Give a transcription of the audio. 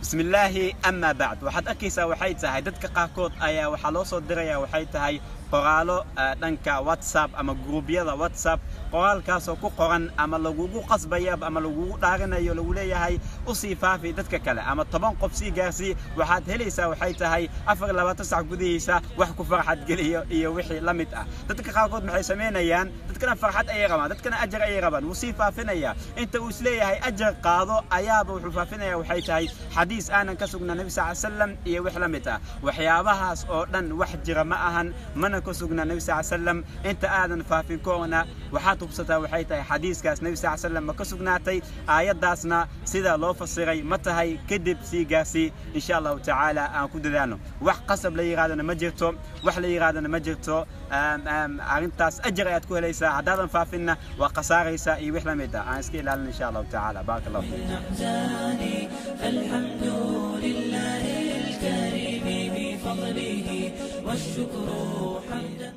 بسم الله أما بعد waxaad arkaysaa waxay tahay dadka qaarkood ayaa waxa loo soo diraya waxay tahay qoraalo dhanka WhatsApp ama gruubyada WhatsApp qoraalkaas oo ku qoran ama lagugu qasbayo ama lagugu dhaaranayo lagu leeyahay u sii faafi dadka kale ama 10 qof si gaarsi waxaad helaysaa waxay tahay 24 saac gudihiisa wax ku farxad geliyo iyo wixii la mid ah dadka qaarkood maxay sameynayaan dadkana farxad ay rabaan dadkana ajar ay rabaan wuu sii faafinaya inta uu isleeyahay ajar qaado ayaaba wuxuu faafinaya waxay tahay xadiis aanan ka sugnaa nabi sallallahu alayhi wasallam iyo wix la mid ah waxyaabahaas oo dhan wax jira ma ahan mana ka sugnaa nabi sallallahu alayhi wasallam inta aadan faafin koona waxaad hubsataa waxay tahay xadiiskaas nabi sallallahu alayhi wasallam ma ka sugnaatay aayadaasna sida loo fasiray ma tahay kadib si gaarsi insha Allah ta'ala aan ku dadaano wax qasab la yiraahdo ma jirto wax la yiraahdo ma jirto arintaas ajar ayaad ku helaysaa hadaadan faafinna waa qasaaraysaa iyo wix la mid ah aan iska ilaalin insha Allah ta'ala barakallahu الحمد لله الكريم بفضله والشكر حمدا